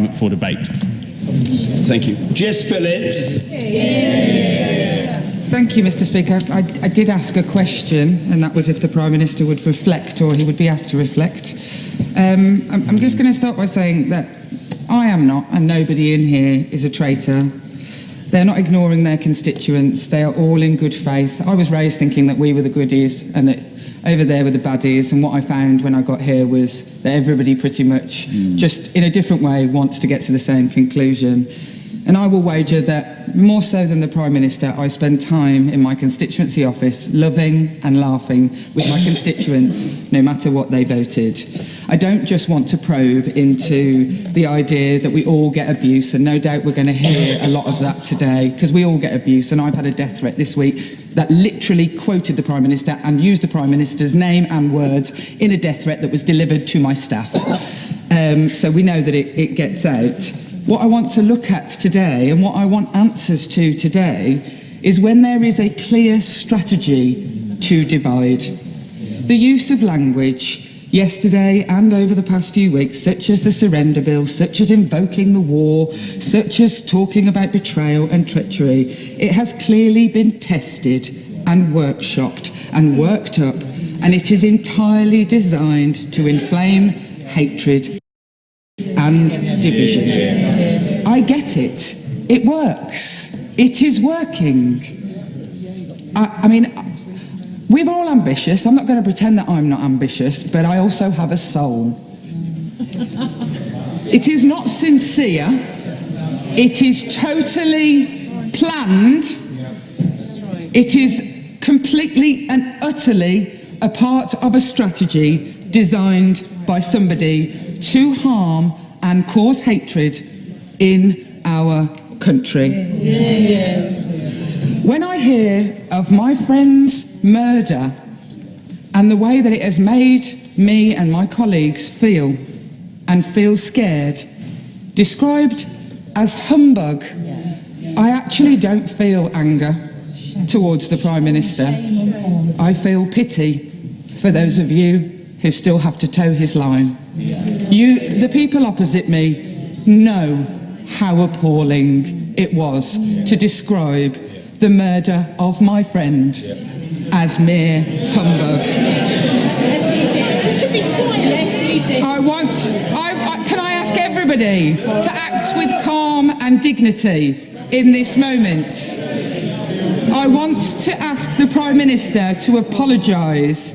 environment for debate. Thank you. Jess Phillips. Thank you, Mr. Speaker. I did ask a question, and that was if the Prime Minister would reflect, or he would be asked to reflect. I'm just going to start by saying that I am not, and nobody in here is a traitor. They're not ignoring their constituents. They are all in good faith. I was raised thinking that we were the goodies and that over there were the baddies, and what I found when I got here was that everybody pretty much, just in a different way, wants to get to the same conclusion. And I will wager that more so than the Prime Minister, I spend time in my constituency office loving and laughing with my constituents, no matter what they voted. I don't just want to probe into the idea that we all get abuse, and no doubt we're going to hear a lot of that today, because we all get abuse, and I've had a death threat this week that literally quoted the Prime Minister and used the Prime Minister's name and words in a death threat that was delivered to my staff. So we know that it gets out. What I want to look at today, and what I want answers to today, is when there is a clear strategy to divide. The use of language yesterday and over the past few weeks, such as the surrender bill, such as invoking the war, such as talking about betrayal and treachery, it has clearly been tested and workshopped and worked up, and it is entirely designed to inflame hatred and division. I get it. It works. It is working. I mean, we're all ambitious. I'm not going to pretend that I'm not ambitious, but I also have a soul. It is not sincere. It is totally planned. It is completely and utterly a part of a strategy designed by somebody to harm and cause hatred in our country. When I hear of my friend's murder and the way that it has made me and my colleagues feel, and feel scared, described as humbug, I actually don't feel anger towards the Prime Minister. I feel pity for those of you who still have to toe his line. You, the people opposite me, know how appalling it was to describe the murder of my friend as mere humbug. Can I ask everybody to act with calm and dignity in this moment? I want to ask the Prime Minister to apologise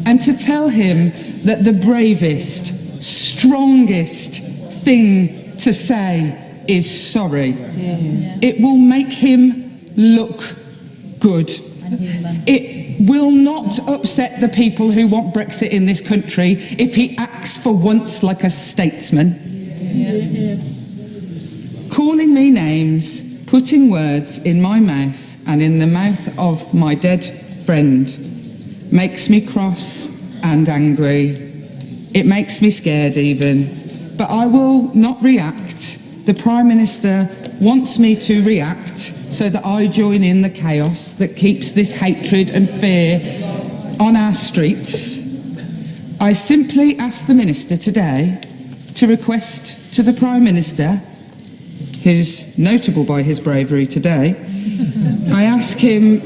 and to tell him that the bravest, strongest thing to say is sorry. It will make him look good. It will not upset the people who want Brexit in this country if he acts for once like a statesman. Calling me names, putting words in my mouth and in the mouth of my dead friend makes me cross and angry. It makes me scared even. But I will not react. The Prime Minister wants me to react so that I join in the chaos that keeps this hatred and fear on our streets. I simply ask the Minister today to request to the Prime Minister, who's notable by his bravery today, I ask him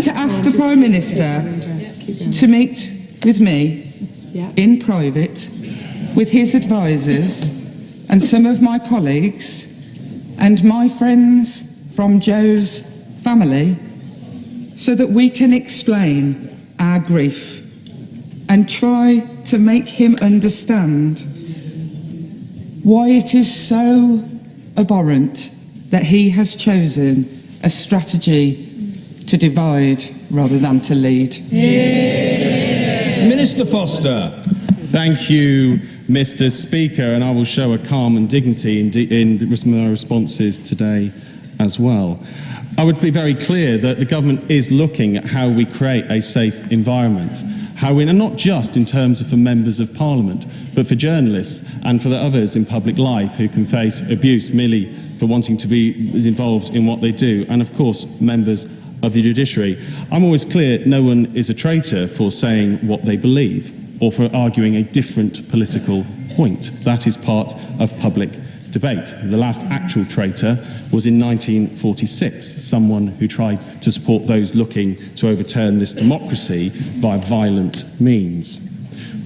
to ask the Prime Minister to meet with me in private with his advisers and some of my colleagues and my friends from Joe's family so that we can explain our grief and try to make him understand why it is so abhorrent that he has chosen a strategy to divide rather than to lead. Minister Foster. Thank you, Mr. Speaker, and I will show a calm and dignity in my responses today as well. I would be very clear that the government is looking at how we create a safe environment, and not just in terms of for members of Parliament, but for journalists and for the others in public life who can face abuse merely for wanting to be involved in what they do, and of course members of the judiciary. I'm always clear no one is a traitor for saying what they believe. or for arguing a different political point. That is part of public debate. The last actual traitor was in 1946, someone who tried to support those looking to overturn this democracy by violent means.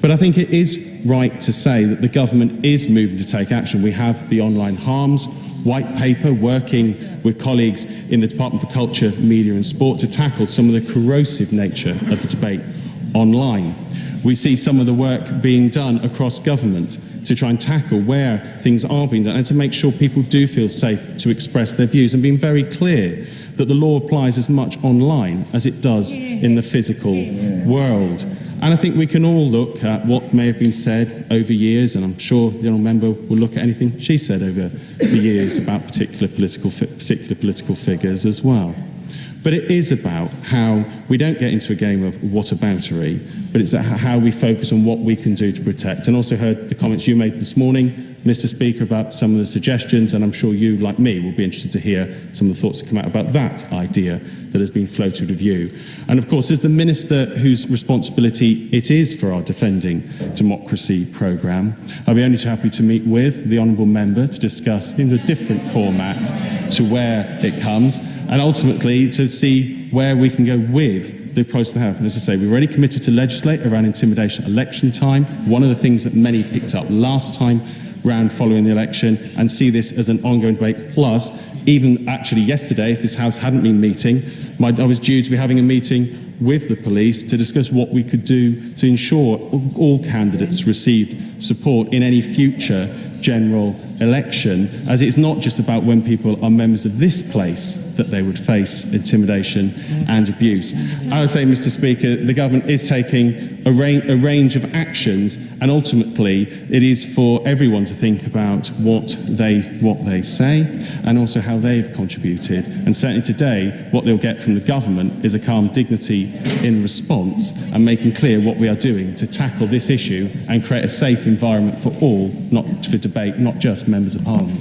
But I think it is right to say that the government is moving to take action. We have the online harms white paper, working with colleagues in the Department for Culture, Media and Sport to tackle some of the corrosive nature of the debate online. We see some of the work being done across government to try and tackle where things are being done and to make sure people do feel safe to express their views, and being very clear that the law applies as much online as it does in the physical world. And I think we can all look at what may have been said over years, and I'm sure the honourable member will look at anything she said over the years about particular political figures as well. But it is about how we don't get into a game of whataboutery, but it's how we focus on what we can do to protect. And also heard the comments you made this morning, Mr. Speaker, about some of the suggestions, and I'm sure you, like me, will be interested to hear some of the thoughts that come out about that idea that has been floated with you. And of course, as the Minister whose responsibility it is for our Defending Democracy programme, I'll be only too happy to meet with the honourable member to discuss in a different format to where it comes, and ultimately to see where we can go with the process to have. And as I say, we've already committed to legislate around intimidation at election time, one of the things that many picked up last time round following the election, and see this as an ongoing debate. Plus, even actually yesterday, if this House hadn't been meeting, I was due to be having a meeting with the police to discuss what we could do to ensure all candidates received support in any future general election, as it's not just about when people are members of this place that they would face intimidation and abuse. I would say, Mr. Speaker, the government is taking a range of actions, and ultimately it is for everyone to think about what they say and also how they've contributed. And certainly today, what they'll get from the government is a calm dignity in response and making clear what we are doing to tackle this issue and create a safe environment for all, not for debate, not just members of Parliament.